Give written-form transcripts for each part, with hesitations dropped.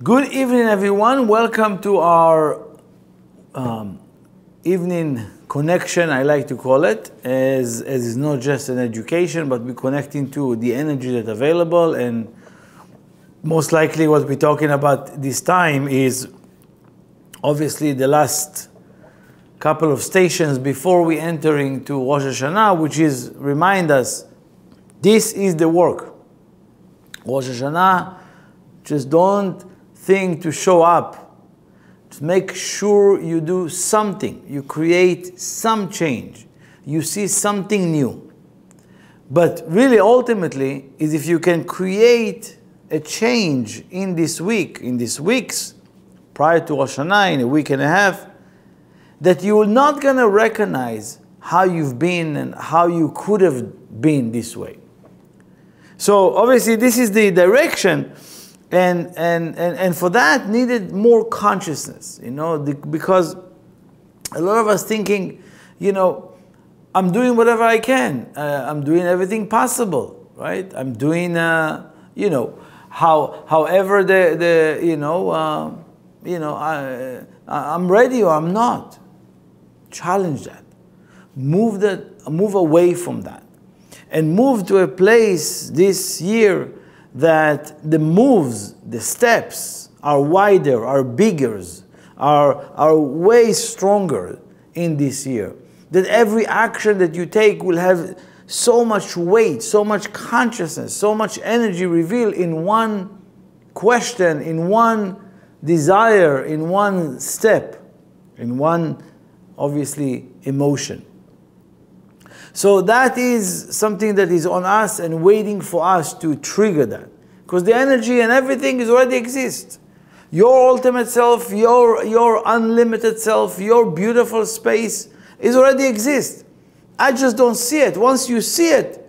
Good evening, everyone. Welcome to our evening connection, I like to call it, as it's not just an education, but we're connecting to the energy that's available. And most likely what we're talking about this time is obviously the last couple of stations before we enter into Rosh Hashanah, which is remind us, this is the work. Rosh Hashanah, just don't think to show up. Just make sure you do something. You create some change. You see something new. But really, ultimately, is if you can create a change in this week, in these weeks, prior to Rosh Hashanah, in a week and a half, that you're not going to recognize how you've been and how you could have been this way. So obviously, this is the direction. And for that needed more consciousness, because a lot of us thinking, I'm doing whatever I can. I'm doing everything possible, right? I'm doing, however I'm ready or I'm not. Challenge that. Move away from that. And move to a place this year that the moves, the steps are wider, are bigger, are way stronger in this year. That every action that you take will have so much weight, so much consciousness, so much energy revealed in one question, in one desire, in one step, in one, obviously, emotion. So that is something that is on us and waiting for us to trigger that. Because the energy and everything is already exists. Your ultimate self, your unlimited self, your beautiful space is already exist. I just don't see it. Once you see it,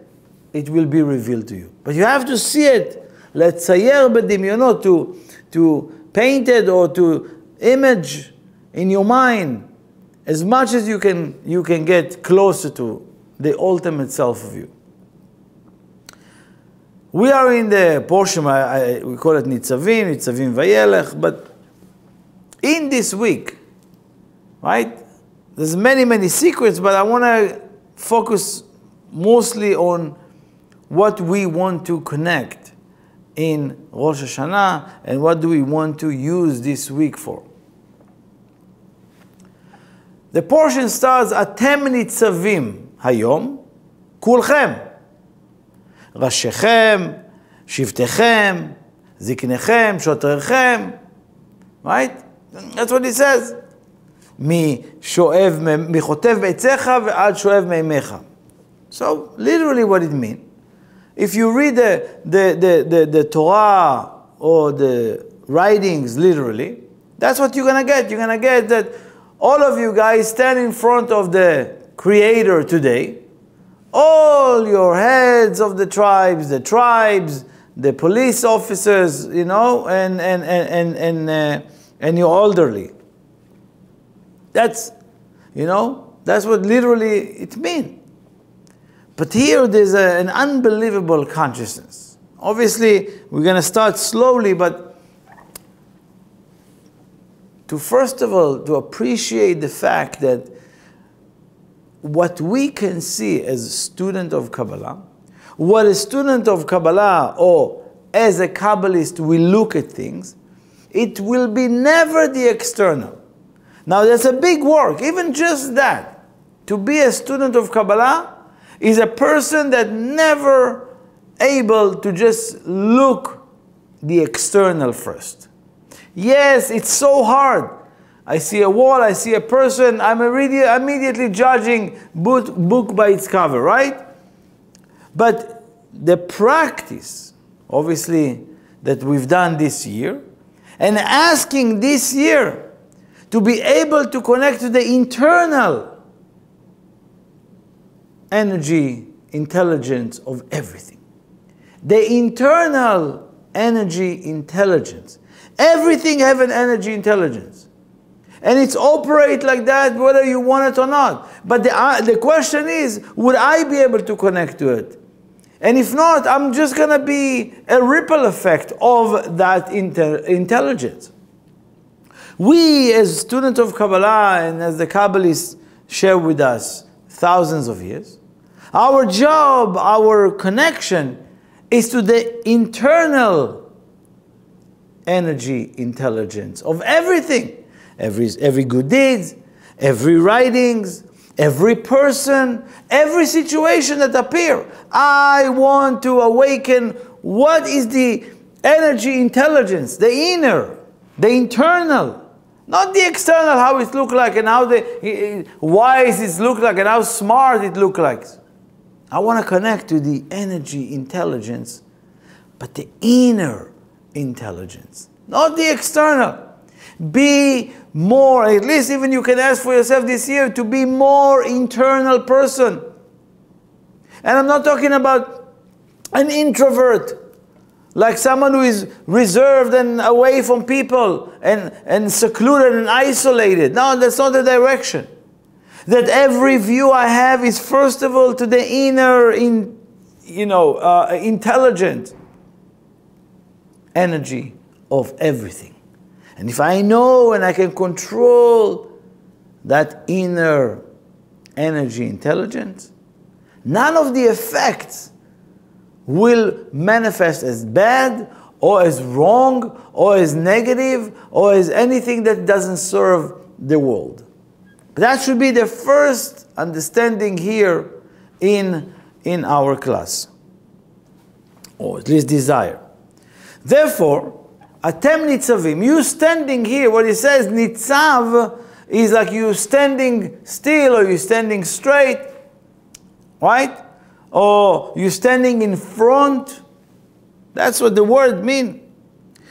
it will be revealed to you. But you have to see it. Letzayer b'dimyonot, to paint it or to image in your mind as much as you can get closer to the ultimate self of you. We are in the portion, we call it Nitzavim Vayelech, but in this week, right, there's many secrets, but I want to focus mostly on what we want to connect in Rosh Hashanah and what do we want to use this week for. The portion starts, Atem Nitzavim Hayom, Kulchem, Rashechem, Shivtechem, Ziknechem, Shotrechem, right? That's what it says. Michotev be'etzecha ve'ad shoev me'imecha. So, literally what it means. If you read the Torah or the writings literally, that's what you're going to get. You're going to get that all of you guys stand in front of the Creator today, all your heads of the tribes, the police officers, and your elderly. That's what literally it means. But here there's an unbelievable consciousness. Obviously, we're going to start slowly, but first of all, to appreciate the fact that what we can see as a student of Kabbalah, what a student of Kabbalah or as a Kabbalist will look at things, it will be never the external. Now that's a big work, even just that. To be a student of Kabbalah is a person that never able to just look the external first. Yes, it's so hard. I see a wall, I see a person, I'm immediately judging book by its cover, right? But the practice, obviously, that we've done this year, and asking this year to be able to connect to the internal energy, intelligence of everything. The internal energy, intelligence. Everything have an energy, intelligence. And it's operate like that whether you want it or not. But the question is, would I be able to connect to it? And if not, I'm just going to be a ripple effect of that intelligence. We, as students of Kabbalah and as the Kabbalists share with us thousands of years, our job, our connection is to the internal energy intelligence of everything. Every good deed, every writings, every person, every situation that appear. I want to awaken what is the energy intelligence, the inner, the internal. Not the external, how it look like and how wise it look like and how smart it look like. I want to connect to the energy intelligence, but the inner intelligence, not the external. Be more, at least even you can ask for yourself this year, to be more internal person. And I'm not talking about an introvert, like someone who is reserved and away from people and secluded and isolated. No, that's not the direction. That every view I have is first of all to the inner, intelligent energy of everything. And if I know and I can control that inner energy intelligence, none of the effects will manifest as bad or as wrong or as negative or as anything that doesn't serve the world. That should be the first understanding here in our class, or at least desire. Therefore, atem nitzavim, you standing here, what it says, nitzav, is like you standing still or you standing straight, right? Or you standing in front. That's what the word means.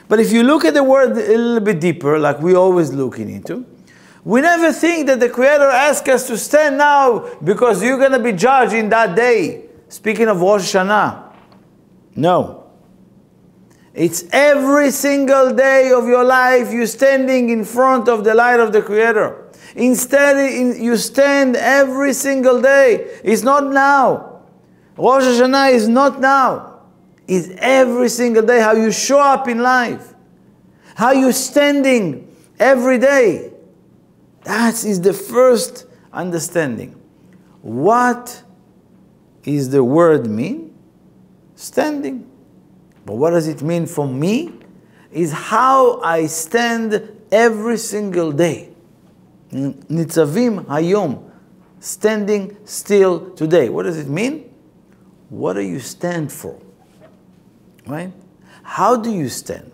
But if you look at the word a little bit deeper, like we're always looking into, we never think that the Creator asks us to stand now because you're going to be judged in that day. Speaking of Rosh Hashanah. No. It's every single day of your life you standing in front of the light of the Creator. Instead, you stand every single day. It's not now. Rosh Hashanah is not now. It's every single day how you show up in life. How you're standing every day. That is the first understanding. What is the word mean? Standing. But what does it mean for me? Is how I stand every single day. Nitzavim hayom. Standing still today. What does it mean? What do you stand for? Right? How do you stand?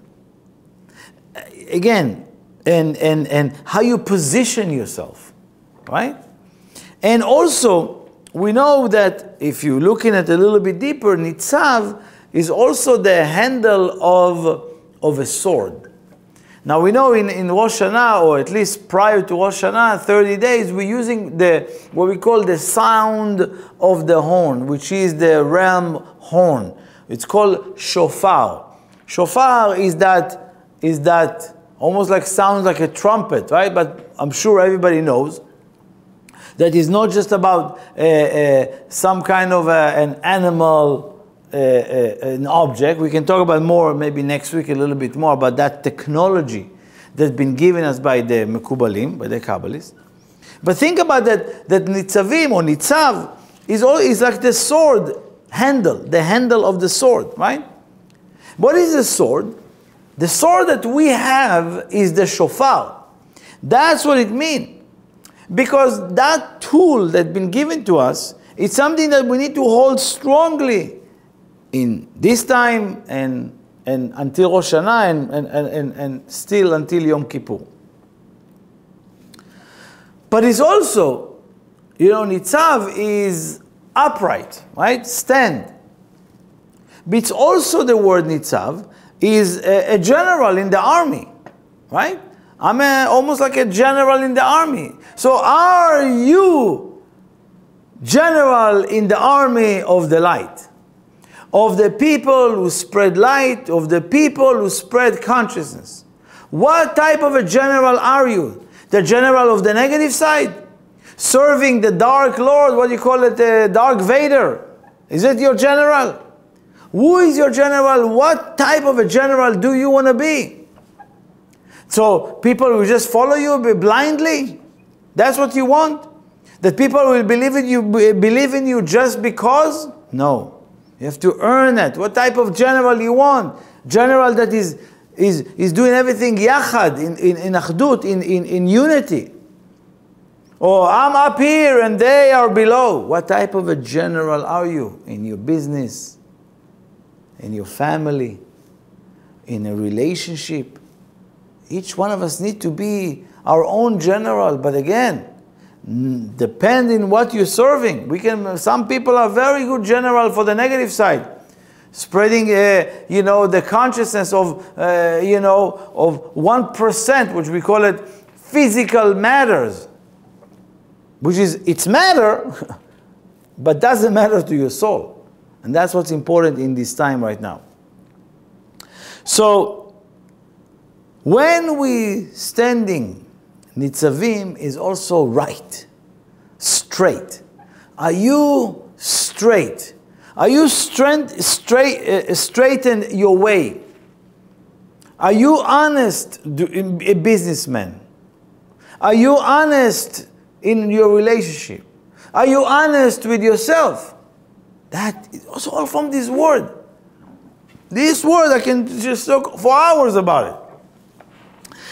Again, and how you position yourself, right? And also, we know that if you're looking at it a little bit deeper, nitzav is also the handle of a sword. Now we know in Rosh Hashanah, or at least prior to Rosh Hashanah, 30 days, we're using what we call the sound of the horn, which is the ram horn. It's called shofar. Shofar is that almost like sounds like a trumpet, right? But I'm sure everybody knows that it's not just about some kind of an animal, an object. We can talk about more maybe next week a little bit more about that technology that's been given us by the Mekubalim, by the Kabbalists. But think about that nitzavim or nitzav is like the sword handle, the handle of the sword, right? What is the sword? The sword that we have is the shofar. That's what it means. Because that tool that's been given to us, it's something that we need to hold strongly in this time and until Rosh Hashanah and still until Yom Kippur. But it's also, nitzav is upright, right? Stand. But it's also the word nitzav is a general in the army, right? I'm almost like a general in the army. So are you general in the army of the light? Of the people who spread light, of the people who spread consciousness. What type of a general are you? The general of the negative side? Serving the Dark Lord, what do you call it, the Dark Vader? Is it your general? Who is your general? What type of a general do you want to be? So people will just follow you blindly? That's what you want? That people will believe in you just because? No. You have to earn it. What type of general you want? General that is doing everything yachad, in achdut, in unity. Or I'm up here and they are below. What type of a general are you in your business, in your family, in a relationship? Each one of us need to be our own general. But again, depending what you're serving. Some people are very good general for the negative side, spreading, the consciousness of 1%, which we call it physical matters, which is it's matter, but doesn't matter to your soul, and that's what's important in this time right now. So, when we standing. Nitzavim is also right, straight. Are you straight? Are you straighten your way? Are you honest, a businessman? Are you honest in your relationship? Are you honest with yourself? That is also all from this word. This word, I can just talk for hours about it.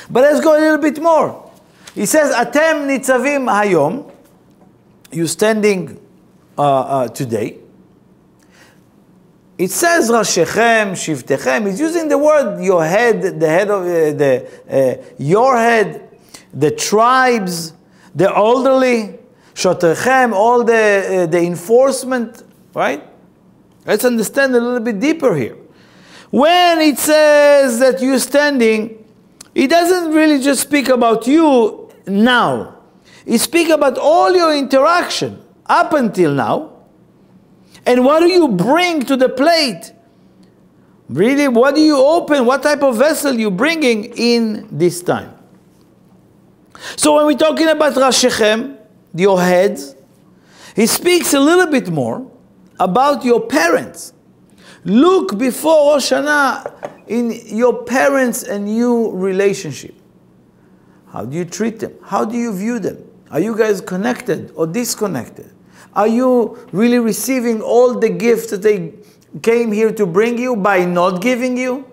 But let's go a little bit more. He says, Atem nitzavim hayom. You're standing today. It says, Rashechem, Shivtechem. He's using the word, your head, the head of your head, the tribes, the elderly, Shotrechem, all the enforcement, right? Let's understand a little bit deeper here. When it says that you're standing, it doesn't really just speak about you now. It speaks about all your interaction up until now. And what do you bring to the plate? Really, what do you open? What type of vessel you bringing in this time? So when we're talking about Rashechem, your heads, he speaks a little bit more about your parents. Look before Rosh Hashanah in your parents and you relationship. How do you treat them? How do you view them? Are you guys connected or disconnected? Are you really receiving all the gifts that they came here to bring you by not giving you?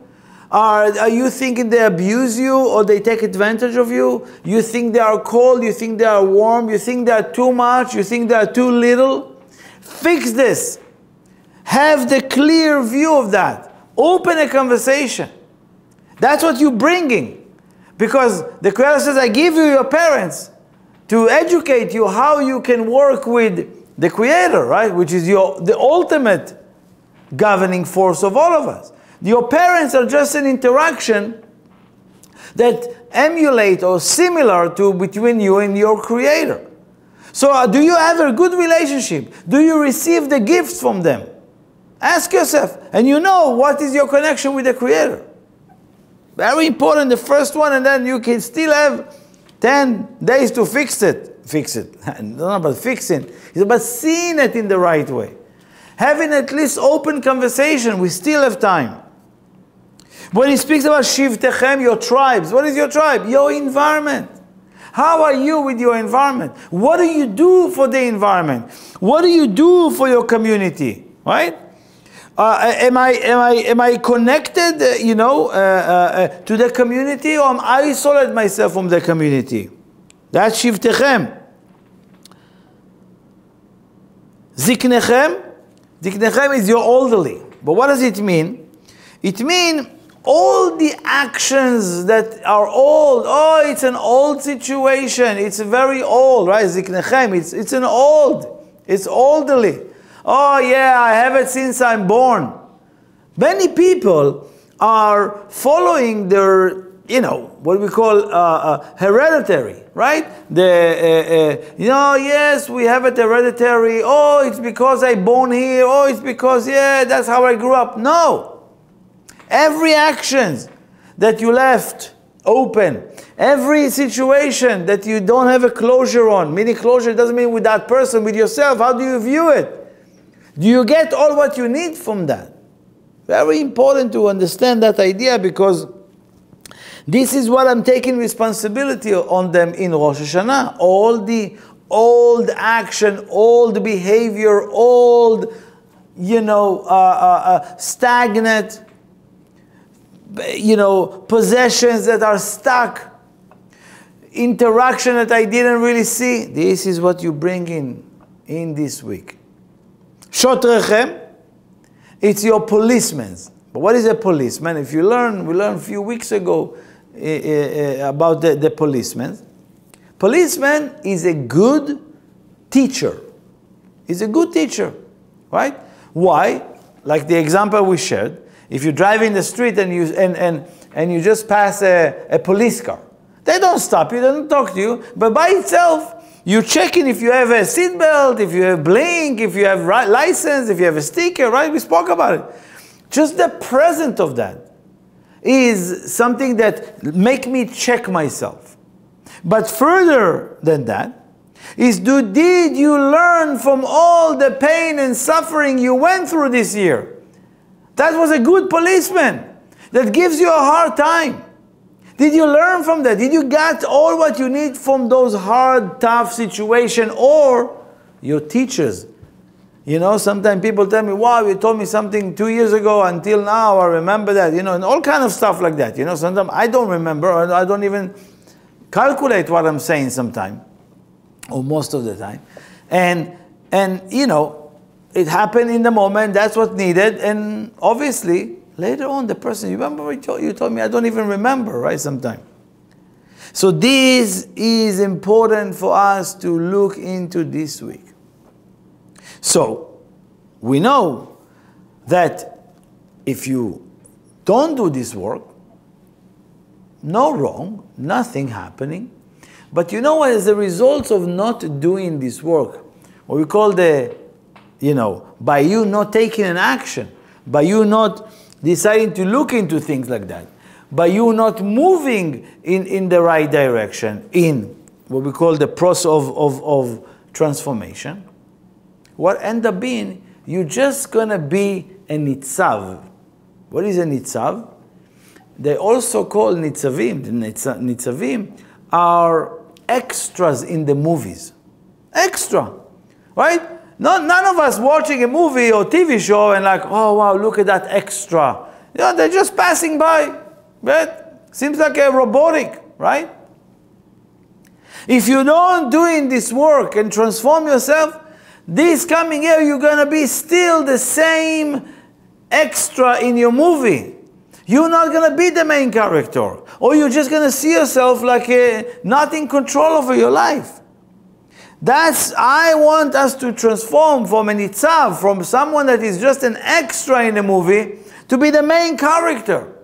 Are you thinking they abuse you or they take advantage of you? You think they are cold, you think they are warm, you think they are too much, you think they are too little? Fix this. Have the clear view of that. Open a conversation. That's what you're bringing. Because the Creator says, I give you your parents to educate you how you can work with the Creator, right? Which is the ultimate governing force of all of us. Your parents are just an interaction that emulate or similar to between you and your Creator. So do you have a good relationship? Do you receive the gifts from them? Ask yourself, and you know what is your connection with the Creator. Very important, the first one, and then you can still have 10 days to fix it. Fix it. Not about fixing. It's about seeing it in the right way. Having at least open conversation, we still have time. When he speaks about Shivtechem, your tribes, what is your tribe? Your environment. How are you with your environment? What do you do for the environment? What do you do for your community? Right? Am I connected, to the community, or am I isolate myself from the community? That's Shivtechem. Ziknechem. Ziknechem is your elderly. But what does it mean? It means all the actions that are old. Oh, it's an old situation. It's very old, right? Ziknechem. It's an old. It's elderly. Oh yeah, I have it since I'm born. Many people are following their, what we call hereditary, right? Yes, we have it hereditary. Oh, it's because I born here. Oh, it's because, that's how I grew up. No. Every action that you left open, every situation that you don't have a closure on, meaning closure doesn't mean with that person, with yourself. How do you view it? Do you get all what you need from that? Very important to understand that idea, because this is what I'm taking responsibility on them in Rosh Hashanah. All the old action, old behavior, old, stagnant, possessions that are stuck, interaction that I didn't really see. This is what you bring in this week. Shotrechem, it's your policemen. But what is a policeman? If you learn, we learned a few weeks ago about the policeman. Policeman is a good teacher. He's a good teacher, right? Why? Like the example we shared. If you drive in the street and you just pass a police car, they don't stop you, they don't talk to you, but by itself, you're checking if you have a seatbelt, if you have blink, if you have license, if you have a sticker, right? We spoke about it. Just the presence of that is something that make me check myself. But further than that, did you learn from all the pain and suffering you went through this year? That was a good policeman that gives you a hard time. Did you learn from that? Did you get all what you need from those hard, tough situations? Or your teachers? Sometimes people tell me, wow, you told me something 2 years ago, until now I remember that, and all kind of stuff like that. Sometimes I don't remember, or I don't even calculate what I'm saying sometimes, or most of the time. And it happened in the moment, that's what needed, and obviously, later on, the person, you remember you told me, I don't even remember, right, sometime. So this is important for us to look into this week. So, we know that if you don't do this work, no wrong, nothing happening. But as a result of not doing this work, what we call by you not taking an action, by you not deciding to look into things like that, by you not moving in the right direction, in what we call the process of transformation, what end up being, you're just going to be a nitzav. What is a nitzav? They also call nitzavim. The nitzavim are extras in the movies. Extra, right? None of us watching a movie or TV show and like, oh wow, look at that extra. They're just passing by. Right? Seems like a robotic, right? If you don't doing this work and transform yourself, this coming year you're going to be still the same extra in your movie. You're not going to be the main character. Or you're just going to see yourself like not in control over your life. I want us to transform from an itzav, from someone that is just an extra in a movie, to be the main character.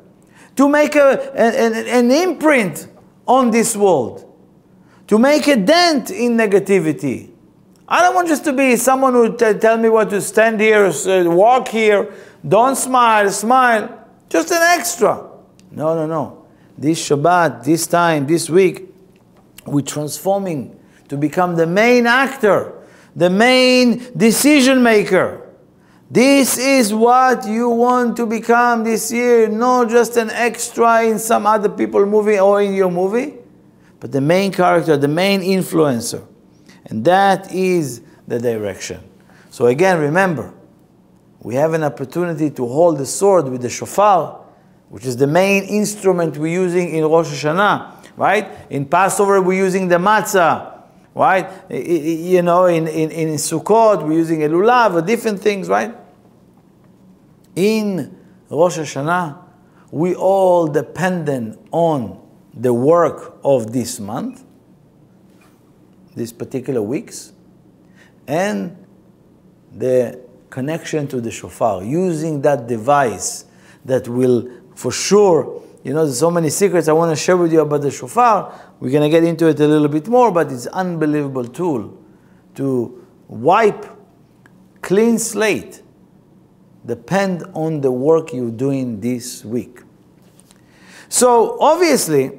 To make an imprint on this world. To make a dent in negativity. I don't want just to be someone who tell me what to stand here, walk here, don't smile, smile. Just an extra. No. This Shabbat, this time, this week, we're transforming to become the main actor, the main decision maker. This is what you want to become this year, not just an extra in some other people's movie or in your movie, but the main character, the main influencer. And that is the direction. So again, remember, we have an opportunity to hold the sword with the shofar, which is the main instrument we're using in Rosh Hashanah, right? In Passover, we're using the matzah, right? In Sukkot, we're using a lulav, or different things, right? In Rosh Hashanah, we all dependent on the work of this month, these particular weeks, and the connection to the shofar, using that device that will, for sure, there's so many secrets I want to share with you about the shofar. We're going to get into it a little bit more, but it's an unbelievable tool to wipe, clean slate, depend on the work you're doing this week. So, obviously,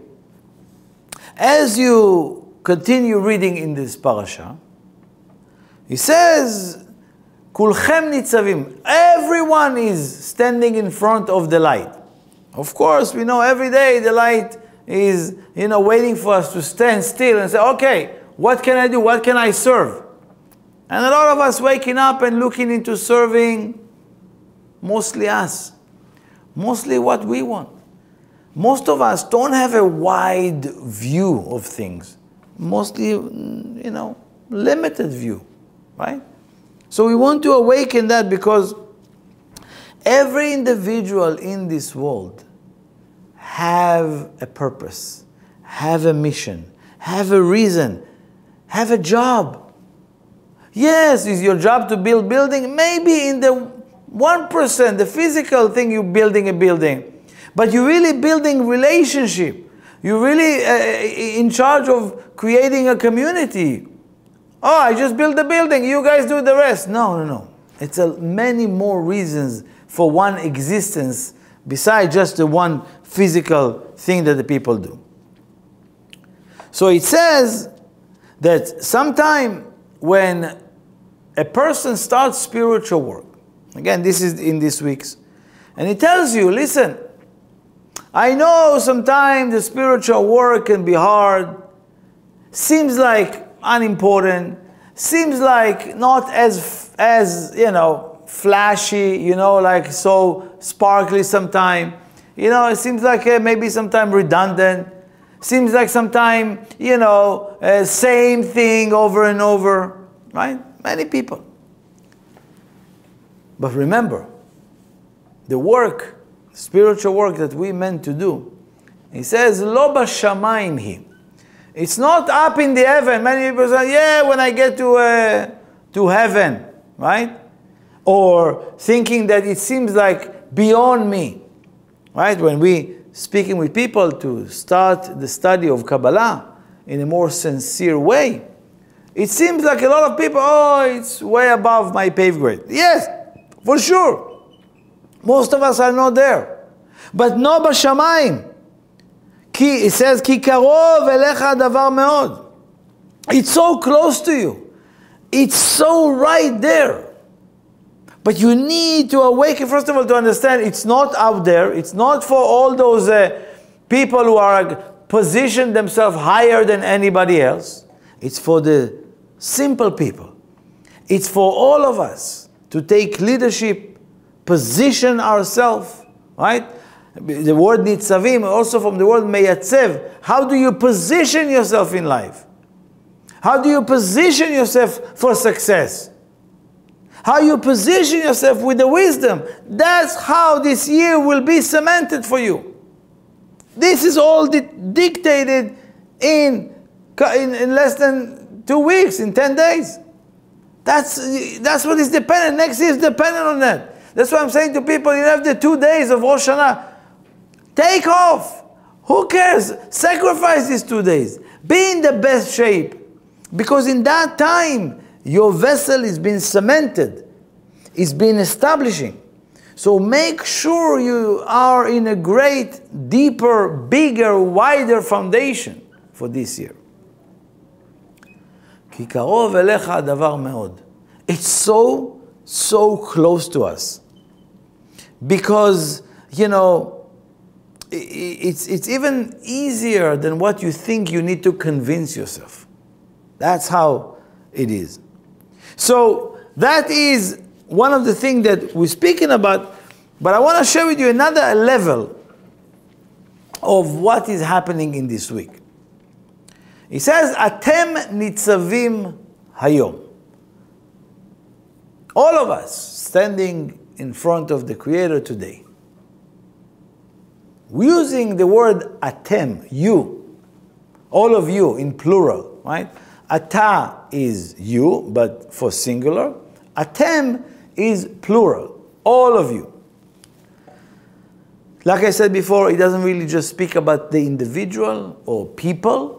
as you continue reading in this parasha, he says, Kulchem nitzavim. Everyone is standing in front of the light. Of course, we know every day the light is, waiting for us to stand still and say, okay, what can I do? What can I serve? And a lot of us waking up and looking into serving mostly us. Mostly what we want. Most of us don't have a wide view of things. Mostly, limited view, right? So we want to awaken that, because every individual in this world have a purpose, have a mission, have a reason, have a job. Yes, is your job to build building? Maybe in the 1%, the physical thing, you're building a building. But you're really building relationship. You're really in charge of creating a community. Oh, I just built the building, you guys do the rest. No. It's many more reasons for one existence besides just the one physical thing that the people do. So it says that sometime when a person starts spiritual work, again, this is in this week's, and it tells you, listen, I know sometimes the spiritual work can be hard, seems like unimportant, seems like not as flashy, like so sparkly sometimes. It seems like maybe sometimes redundant. Seems like sometimes, same thing over and over, right? Many people. But remember, the work, spiritual work that we meant to do, he says, Lo b'shamayim hi. It's not up in the heaven. Many people say, yeah, when I get to heaven, right? Or thinking that it seems like beyond me, right? When we speaking with people to start the study of Kabbalah in a more sincere way, it seems like a lot of people, it's way above my pay grade. Yes, for sure. Most of us are not there. But no b'shamayim. It says, Ki karov elecha davar meod. It's so close to you. It's so right there. But you need to awaken, first of all, to understand it's not out there. It's not for all those people who are positioned themselves higher than anybody else. It's for the simple people. It's for all of us to take leadership, position ourselves, right? The word nitzavim, also from the word meyatzev. How do you position yourself in life? How do you position yourself for success? How you position yourself with the wisdom? That's how this year will be cemented for you. This is all dictated in less than 2 weeks, in 10 days. That's what is dependent. Next year is dependent on that. That's why I'm saying to people, you have the 2 days of Rosh Hashanah. Take off. Who cares? Sacrifice these 2 days. Be in the best shape. Because in that time, your vessel is being cemented. It's been establishing. So make sure you are in a great, deeper, bigger, wider foundation for this year. Ki karov elecha davar meod. It's so close to us. Because, it's even easier than what you think you need to convince yourself. That's how it is. So that is one of the things that we're speaking about, but I want to share with you another level of what is happening in this week. It says, Atem nitzavim hayom. All of us standing in front of the Creator today. We're using the word atem, you. All of you in plural, right? Ata is you, but for singular. Atem is plural, all of you. Like I said before, it doesn't really just speak about the individual or people,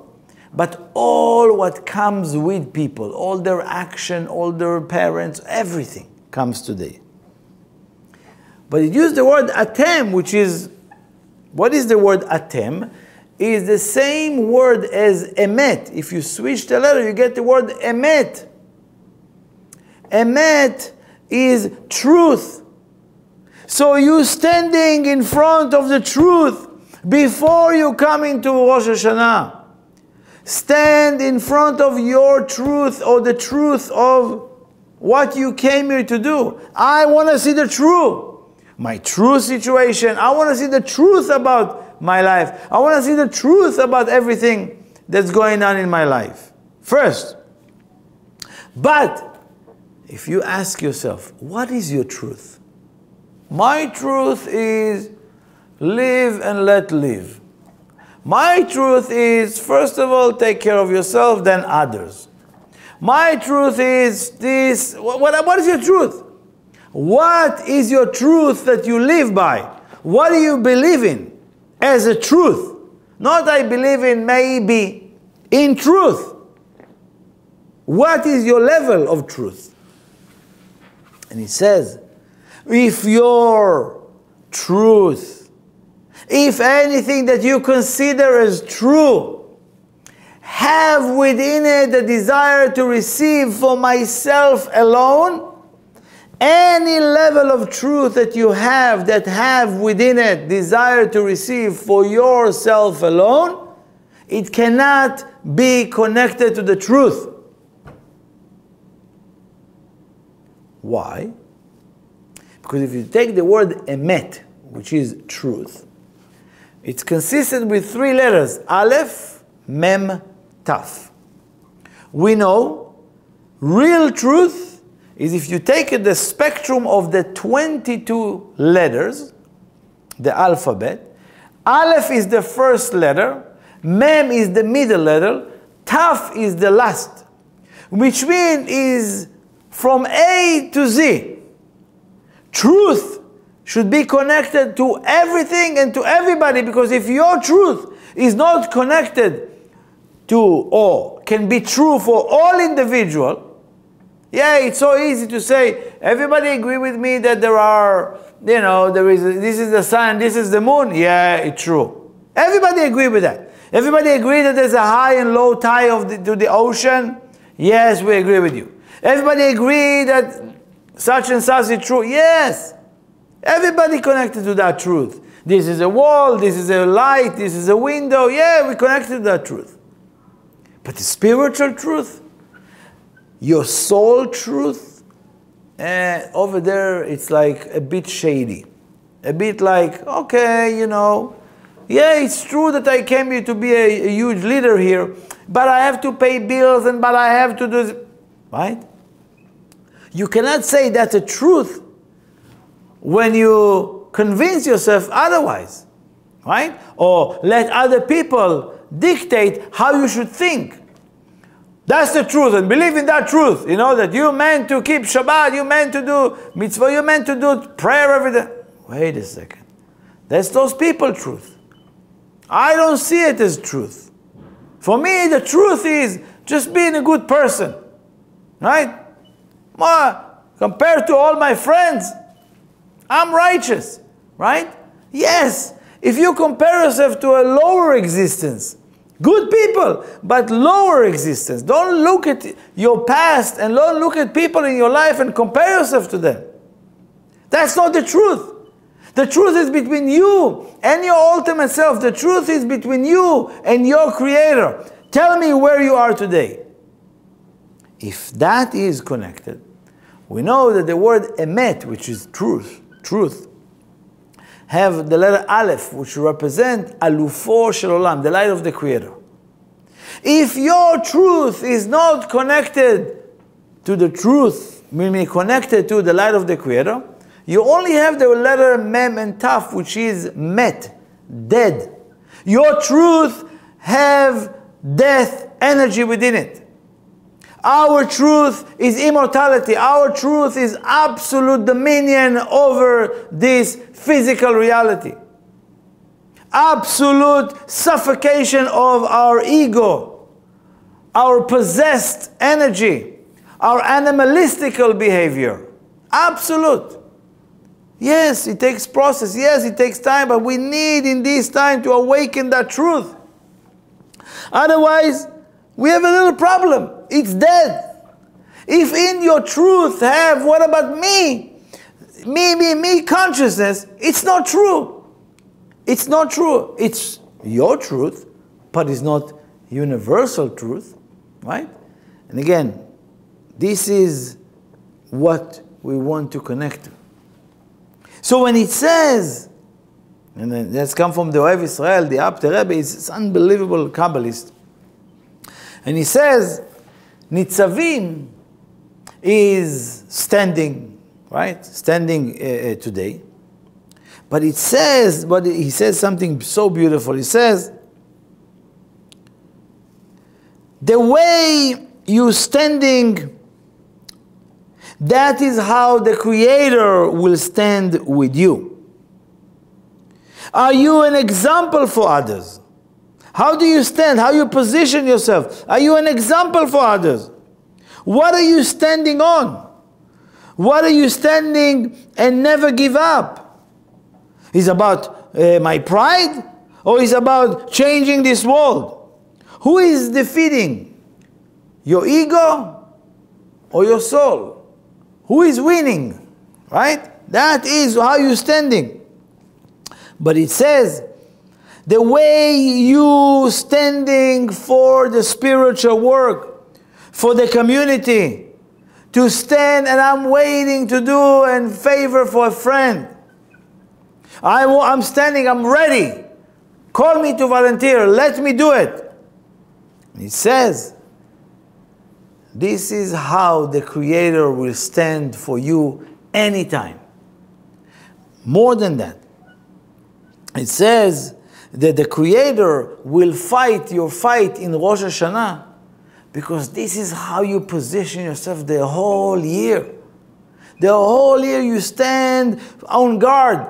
but all what comes with people, all their action, all their parents, everything comes today. But it used the word atem, which is, what is the word atem? Is the same word as emet. If you switch the letter, you get the word emet. Emet is truth. So you standing in front of the truth before you come into Rosh Hashanah. Stand in front of your truth, or the truth of what you came here to do. I want to see the truth. My true situation. I want to see the truth about my life. I want to see the truth about everything that's going on in my life. First. But if you ask yourself, what is your truth? My truth is live and let live. My truth is, first of all, take care of yourself, then others. My truth is this. What is your truth? What is your truth that you live by? What do you believe in as a truth? Not I believe in maybe, in truth. What is your level of truth? And he says, if your truth, if anything that you consider as true, have within it the desire to receive for myself alone, any level of truth that you have that have within it desire to receive for yourself alone, it cannot be connected to the truth. Why? Because if you take the word emet, which is truth, it's consistent with 3 letters, Aleph, Mem, Taf. We know real truth is if you take the spectrum of the 22 letters, the alphabet, Aleph is the first letter, Mem is the middle letter, Taf is the last, which means is from A to Z. Truth should be connected to everything and to everybody, because if your truth is not connected to, or can be true for all individual, yeah, it's so easy to say, everybody agree with me that there are, this is the sun, this is the moon. Yeah, it's true. Everybody agree with that. Everybody agree that there's a high and low tide to the ocean. Yes, we agree with you. Everybody agree that such and such is true. Yes. Everybody connected to that truth. This is a wall, this is a light, this is a window. Yeah, we connected to that truth. But the spiritual truth, your soul truth, over there it's like a bit shady. A bit like, okay, yeah, it's true that I came here to be a huge leader here, but I have to pay bills but I have to do this. Right? You cannot say that's a truth when you convince yourself otherwise, right? Or let other people dictate how you should think. That's the truth, and believe in that truth. That you meant to keep Shabbat, you meant to do mitzvah, you meant to do prayer every day. Wait a second. That's those people truth. I don't see it as truth. For me, the truth is just being a good person, right? Compared to all my friends, I'm righteous, right? Yes, if you compare yourself to a lower existence, good people, but lower existence, don't look at your past and don't look at people in your life and compare yourself to them. That's not the truth. The truth is between you and your ultimate self. The truth is between you and your Creator. Tell me where you are today. If that is connected, we know that the word emet, which is truth, have the letter Aleph, which represent Alufo Shel Olam, the light of the Creator. If your truth is not connected to the truth, meaning connected to the light of the Creator, you only have the letter Mem and Taf, which is met, dead. Your truth have death energy within it. Our truth is immortality. Our truth is absolute dominion over this physical reality. Absolute suffocation of our ego, our possessed energy, our animalistical behavior. Absolute. Yes, it takes process. Yes, it takes time, but we need in this time to awaken that truth. Otherwise, we have a little problem. It's dead. If in your truth have, what about me? Me consciousness, it's not true. It's not true. It's your truth, but it's not universal truth, right? And again, this is what we want to connect to. So when it says, and that's come from the Ohev Israel, the Abte Rebbe, is unbelievable Kabbalist. And he says, Nitzavim is standing, right? Standing today. But it says, but he says something so beautiful. He says, the way you standing, that is how the Creator will stand with you. Are you an example for others? How do you stand? How you position yourself? Are you an example for others? What are you standing on? What are you standing and never give up? Is about my pride? Or is about changing this world? Who is defeating? Your ego or your soul? Who is winning? Right? That is how you're standing. But it says, the way you standing for the spiritual work, for the community, to stand and I'm waiting to do and favor for a friend. I'm standing, I'm ready. Call me to volunteer, let me do it. It says, this is how the Creator will stand for you anytime. More than that, it says that the Creator will fight your fight in Rosh Hashanah, because this is how you position yourself the whole year. The whole year you stand on guard.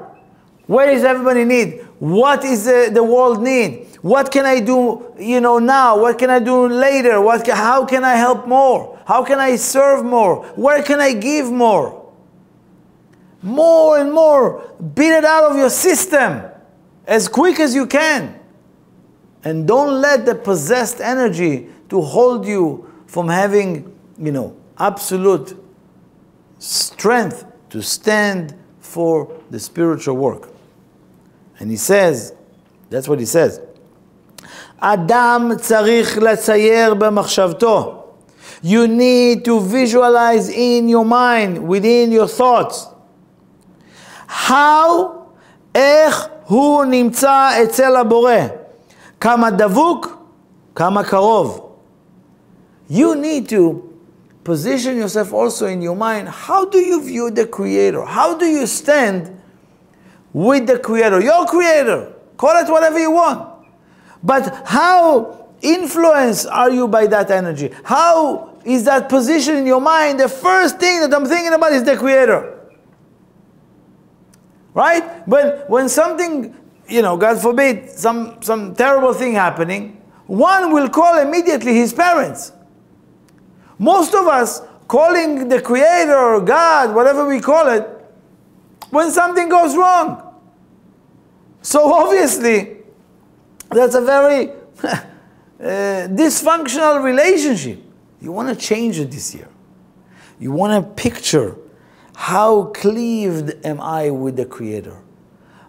What does everybody need? What is the world need? What can I do, now? What can I do later? How can I help more? How can I serve more? Where can I give more? More and more. Beat it out of your system as quick as you can. And don't let the possessed energy to hold you from having, absolute strength to stand for the spiritual work. And he says, that's what he says. Adam tzarich latzayer b'machshavto. You need to visualize in your mind, within your thoughts, how, איך הוא נמצא אצל הבורא. כמה דבוק, כמה קרוב. You need to position yourself also in your mind. How do you view the Creator? How do you stand with the Creator? Your Creator. Call it whatever you want. But how influenced are you by that energy? How is that position in your mind? The first thing that I'm thinking about is the Creator. Right? But when something, God forbid, some terrible thing happening, one will call immediately his parents. Most of us calling the Creator or God, whatever we call it, when something goes wrong. So obviously, that's a very dysfunctional relationship. You want to change it this year. You want to picture how cleaved am I with the Creator.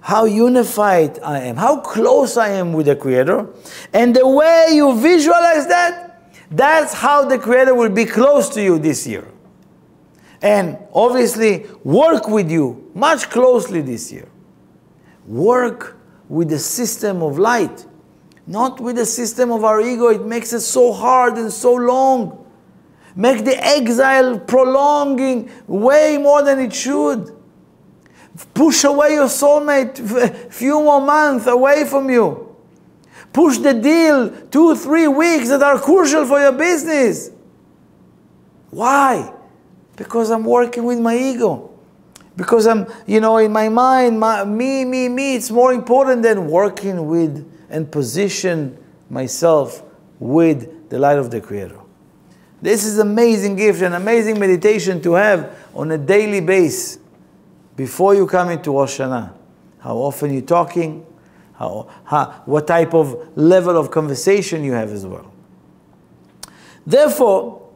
How unified I am. How close I am with the Creator. And the way you visualize that, that's how the Creator will be close to you this year. And obviously, work with you much closely this year. Work with the system of light. Not with the system of our ego. It makes it so hard and so long. Make the exile prolonging way more than it should. Push away your soulmate a few more months away from you. Push the deal 2-3 weeks that are crucial for your business. Why? Because I'm working with my ego. Because I'm, in my mind, me, it's more important than working with and position myself with the light of the Creator. This is an amazing gift, an amazing meditation to have on a daily basis before you come into Rosh Hashanah. How often you're talking, what type of level of conversation you have as well. Therefore,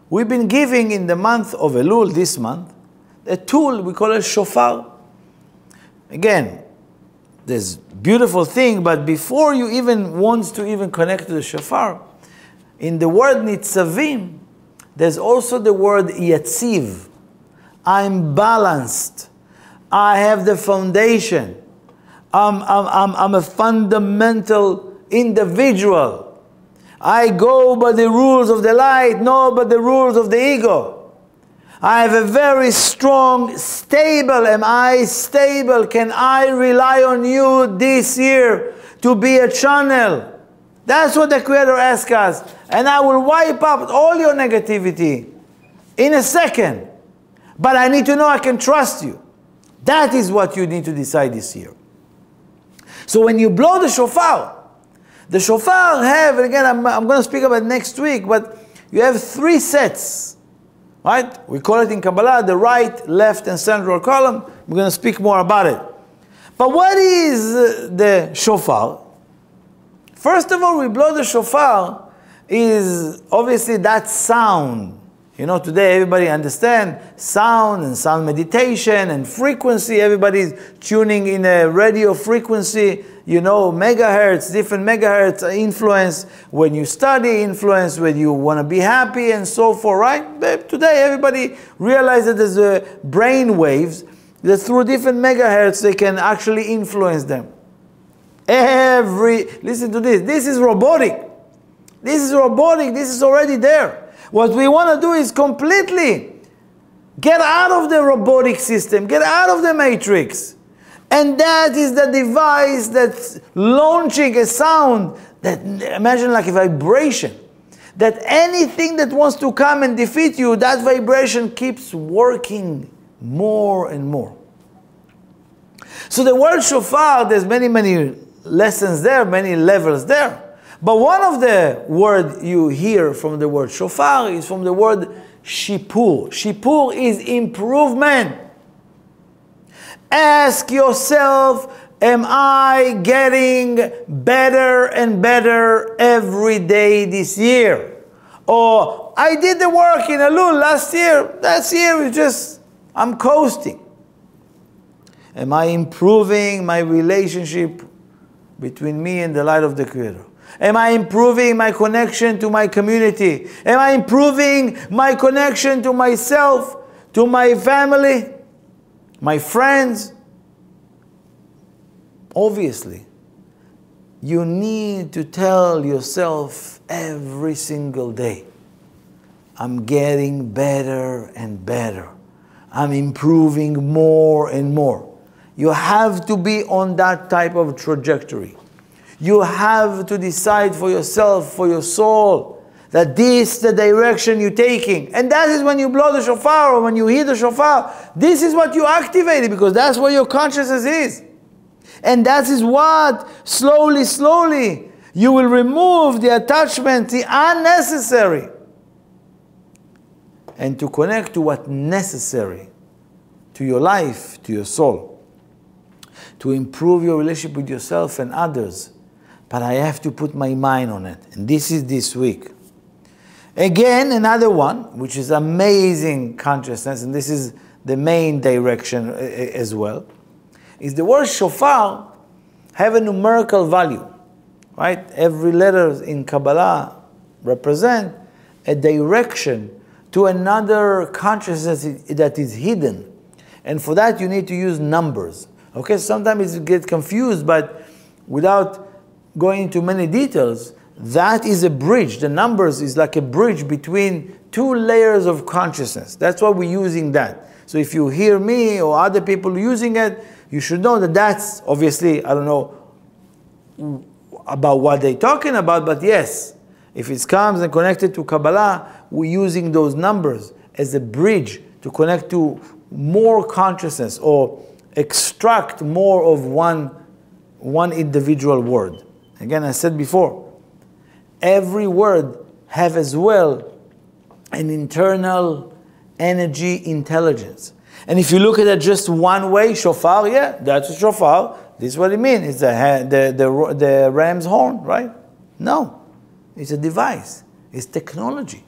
we've been giving in the month of Elul, this month, a tool we call a shofar. Again, there's beautiful thing, but before you even want to even connect to the shofar, in the word nitzavim, there's also the word yatziv. I'm balanced. I have the foundation. I'm a fundamental individual. I go by the rules of the light, not by the rules of the ego. I have a very strong, stable. Am I stable? Can I rely on you this year to be a channel? That's what the Creator asks us. And I will wipe out all your negativity in a second. But I need to know I can trust you. That is what you need to decide this year. So when you blow the shofar have, and again I'm going to speak about it next week, but you have 3 sets. Right? We call it in Kabbalah the right, left, and central column. We're going to speak more about it. But what is the shofar? First of all, we blow the shofar is obviously that sound. You know, today everybody understands sound and sound meditation and frequency. Everybody's tuning in a radio frequency. You know, megahertz, different megahertz influence when you study, influence when you want to be happy and so forth, right? But today everybody realizes there's brain waves that through different megahertz they can actually influence them. Listen to this. This is robotic. This is robotic. This is already there. What we want to do is completely get out of the robotic system, get out of the matrix. And that is the device that's launching a sound that, imagine like a vibration, that anything that wants to come and defeat you, that vibration keeps working more and more. So the word shofar, there's many lessons there, many levels there. But one of the words you hear from the word shofar is from the word shipur. Shipur is improvement. Ask yourself, am I getting better and better every day this year? Or I did the work in Elul last year. Last year is just, I'm coasting. Am I improving my relationship between me and the light of the Creator? Am I improving my connection to my community? Am I improving my connection to myself, to my family, my friends? Obviously, you need to tell yourself every single day, I'm getting better and better. I'm improving more and more. You have to be on that type of trajectory. You have to decide for yourself, for your soul, that this is the direction you're taking. And that is when you blow the shofar, or when you hear the shofar, this is what you activate, because that's where your consciousness is. And that is what, slowly, you will remove the attachment, the unnecessary, and to connect to what's necessary to your life, to your soul, to improve your relationship with yourself and others. But I have to put my mind on it. And this is this week. Again, another one, which is amazing consciousness, and this is the main direction as well, is the word shofar have a numerical value, right? Every letter in Kabbalah represent a direction to another consciousness that is hidden. And for that you need to use numbers. Okay, sometimes it gets confused, but without going into many details, that is a bridge. The numbers is like a bridge between 2 layers of consciousness. That's why we're using that. So if you hear me or other people using it, you should know that that's obviously, I don't know about what they're talking about, but yes, if it comes and connected to Kabbalah, we're using those numbers as a bridge to connect to more consciousness or extract more of one individual word. Again, I said before, every word have as well an internal energy intelligence. And if you look at it just one way, shofar, yeah, that's a shofar. This is what it means. It's the ram's horn, right? No. It's a device. It's technology.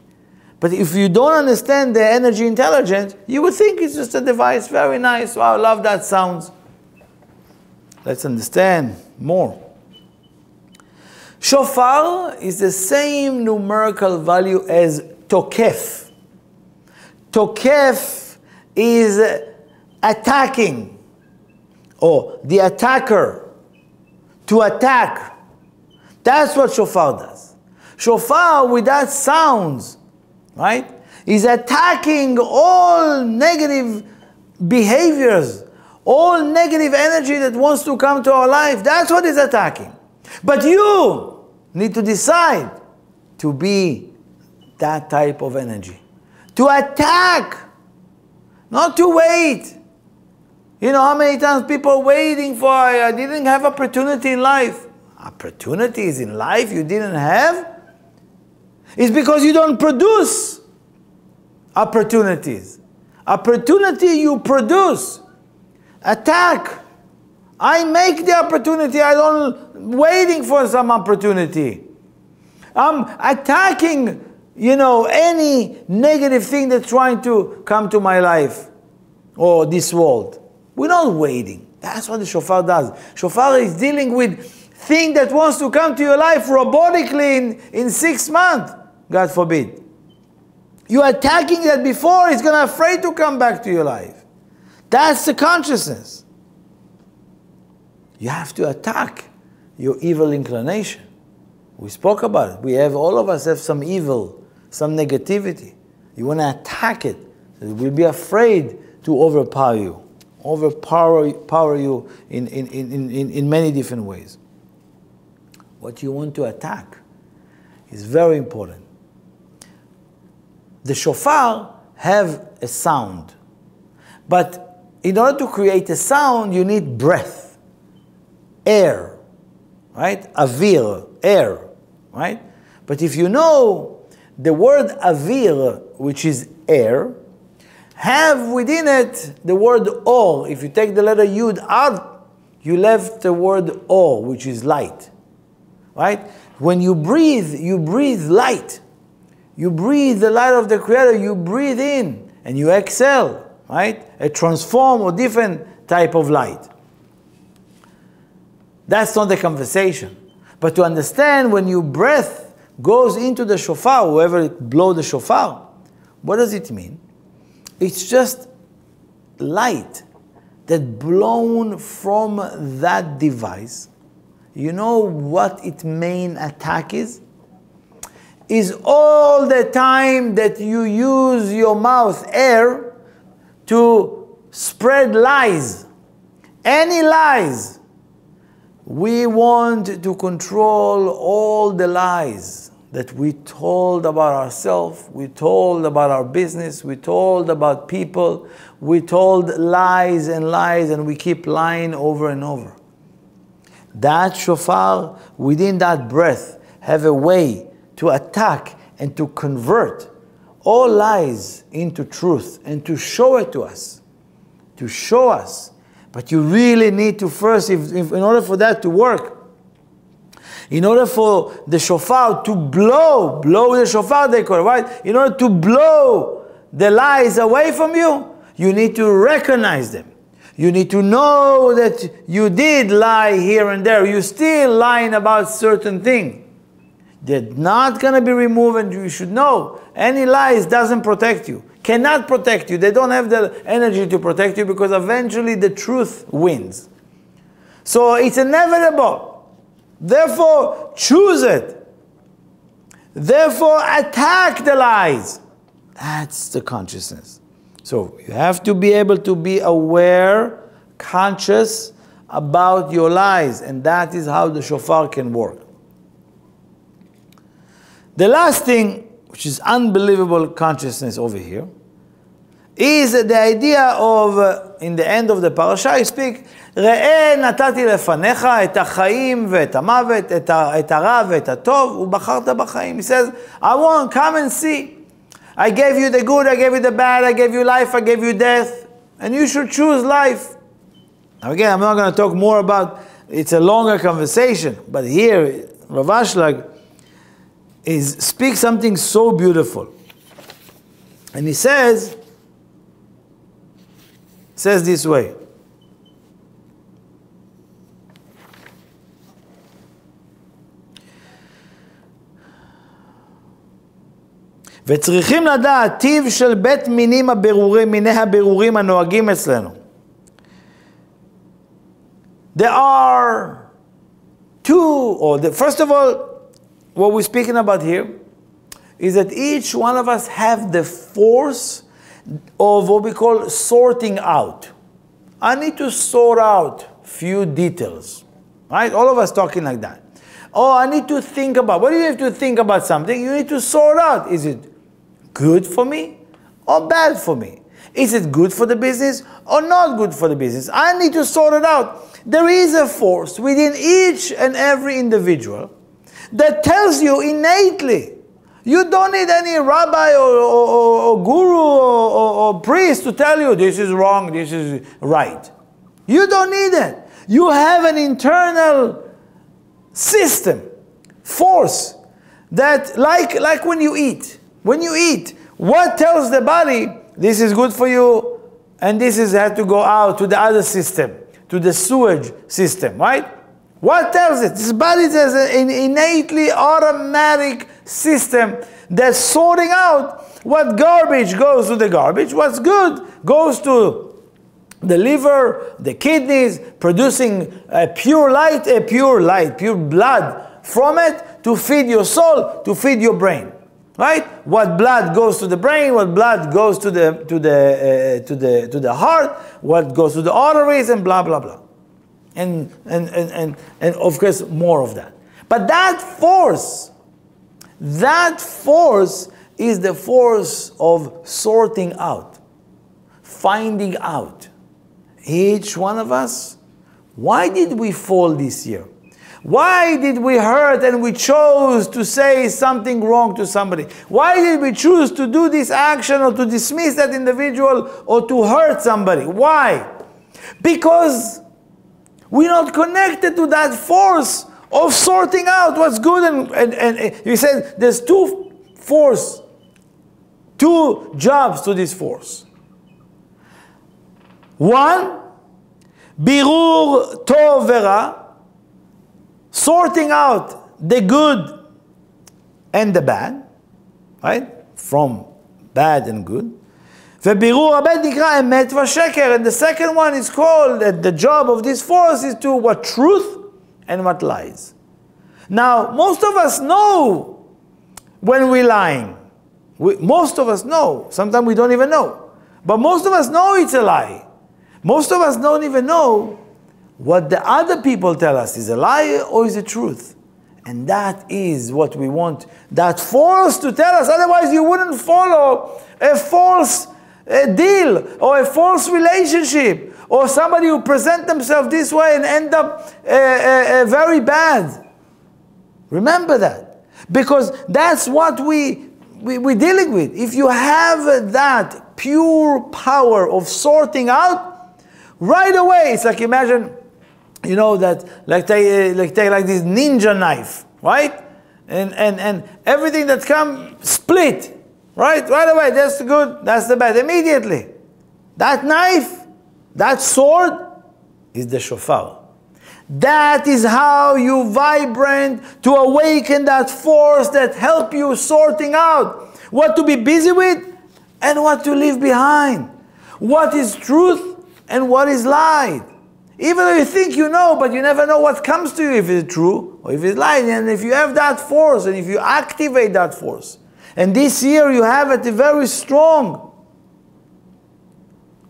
But if you don't understand the energy intelligence, you would think it's just a device, very nice, wow, I love that sounds. Let's understand more. Shofar is the same numerical value as tokef. Tokef is attacking, or the attacker, to attack. That's what shofar does. Shofar, with that sounds, right, is attacking all negative behaviors, all negative energy that wants to come to our life. That's what it's attacking. But you need to decide to be that type of energy. To attack, not to wait. You know how many times people are waiting for, I didn't have opportunity in life. Opportunities in life you didn't have? It's because you don't produce opportunities. Opportunity you produce. Attack. I make the opportunity. I don't waiting for some opportunity. I'm attacking, any negative thing that's trying to come to my life or this world. We're not waiting. That's what the shofar does. Shofar is dealing with thing that wants to come to your life robotically in 6 months, God forbid. You're attacking that before it's going to afraid to come back to your life. That's the consciousness. You have to attack your evil inclination. We spoke about it. All of us have some evil, some negativity. You want to attack it. We'll be afraid to overpower you in many different ways. What you want to attack is very important. The shofar have a sound, but in order to create a sound, you need breath, air, right? Avir, air, right? But if you know the word avir, which is air, have within it the word or. If you take the letter yud out, you left the word or, which is light, right? When you breathe light. You breathe the light of the Creator, you breathe in and you exhale, right? A transform or different type of light. That's not the conversation. But to understand when your breath goes into the shofar, whoever blow the shofar, what does it mean? It's just light that blown from that device. You know what its main attack is? Is all the time that you use your mouth, air, to spread lies. Any lies. We want to control all the lies that we told about ourselves, we told about our business, we told about people, we told lies, and we keep lying over and over. That shofar, within that breath, have a way to attack and to convert all lies into truth and to show it to us. To show us. But you really need to first, in order for that to work, in order for the shofar to blow the shofar they call it, right? In order to blow the lies away from you, you need to recognize them. You need to know that you did lie here and there. You're still lying about certain things. They're not going to be removed, and you should know any lies doesn't protect you, cannot protect you. They don't have the energy to protect you because eventually the truth wins. So it's inevitable. Therefore, choose it. Therefore, attack the lies. That's the consciousness. So you have to be able to be aware, conscious about your lies, and that is how the shofar can work. The last thing, which is unbelievable consciousness over here, is the idea of, in the end of the parasha, you speak, ראה נתתי לפניך את החיים ואת המוות, את הרע ואת הטוב, ובחרת בחיים. He says, I want, come and see. I gave you the good, I gave you the bad, I gave you life, I gave you death, and you should choose life. Now again, I'm not going to talk more about, it's a longer conversation, but here, Rav Ashlag speaks something so beautiful. And he says this way. וצריכים לדעת טיב של בית מיני הבירורים הנוהגים אצלנו. There are first of all, what we're speaking about here is that each one of us have the force of what we call sorting out. I need to sort out few details, right? All of us talking like that. Oh, I need to think about, what do you have to think about something? You need to sort out, is it good for me or bad for me? Is it good for the business or not good for the business? I need to sort it out. There is a force within each and every individual that tells you innately. You don't need any rabbi or guru or priest to tell you this is wrong, this is right. You don't need it. You have an internal system, force, that like when you eat. When you eat, what tells the body, this is good for you, and this has to go out to the other system, to the sewage system, right? What tells it? This body has an innately automatic system that's sorting out what garbage goes to the garbage, what's good goes to the liver, the kidneys, producing pure blood from it to feed your soul, to feed your brain. Right? What blood goes to the brain, what blood goes to the heart, what goes to the arteries, and blah blah blah, and of course more of that. But that force is the force of sorting out, finding out. Each one of us, why did we fall this year? Why did we hurt and we chose to say something wrong to somebody? Why did we choose to do this action or to dismiss that individual or to hurt somebody? Why? Because we're not connected to that force of sorting out what's good. And he said there's two jobs to this force. One, birur tov vera, sorting out the good and the bad, right? From bad and good. ובירור הבית נקרא אמת ושקר. And the second one is called, the job of this force is to what truth and what lies. Now, most of us know when we're lying. Most of us know. Sometimes we don't even know. But most of us know it's a lie. Most of us don't even know what the other people tell us is a lie or is a truth. And that is what we want that force to tell us. Otherwise you wouldn't follow a false deal or a false relationship or somebody who present themselves this way and end up very bad. Remember that. Because that's what we're dealing with. If you have that pure power of sorting out, right away, it's like, imagine, you know, that like take like this ninja knife, right? And everything that comes split, right? Right away, that's the good, that's the bad, immediately. That knife, that sword is the shofar. That is how you vibrate to awaken that force that help you sorting out what to be busy with and what to leave behind. What is truth and what is lie. Even though you think you know, but you never know what comes to you, if it's true or if it's lying. And if you have that force, and if you activate that force, and this year you have a very strong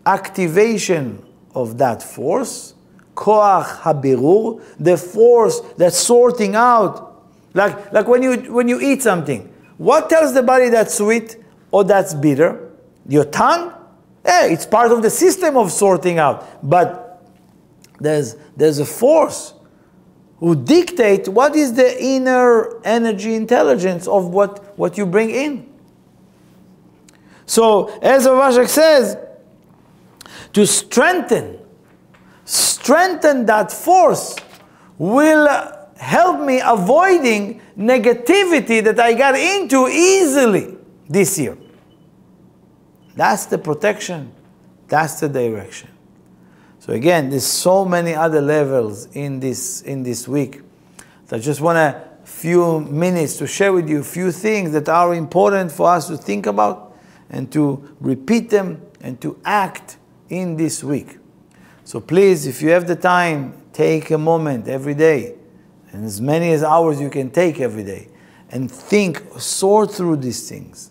activation of that force, koach habirur, the force that's sorting out. Like when you eat something, what tells the body that's sweet or that's bitter? Your tongue? Yeah, it's part of the system of sorting out. But there's a force who dictate what is the inner energy intelligence of what you bring in. So, as Ravashak says, to strengthen that force will help me avoiding negativity that I got into easily this year. That's the protection. That's the direction. So again, there's so many other levels in this week. So I just want a few minutes to share with you a few things that are important for us to think about and to repeat them and to act in this week. So please, if you have the time, take a moment every day, and as many as hours you can take every day, and think, sort through these things.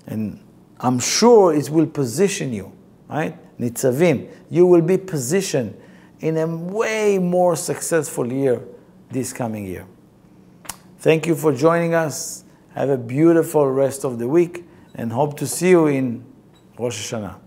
And I'm sure it will position you, right? Nitzavim, you will be positioned in a way more successful year this coming year. Thank you for joining us. Have a beautiful rest of the week and hope to see you in Rosh Hashanah.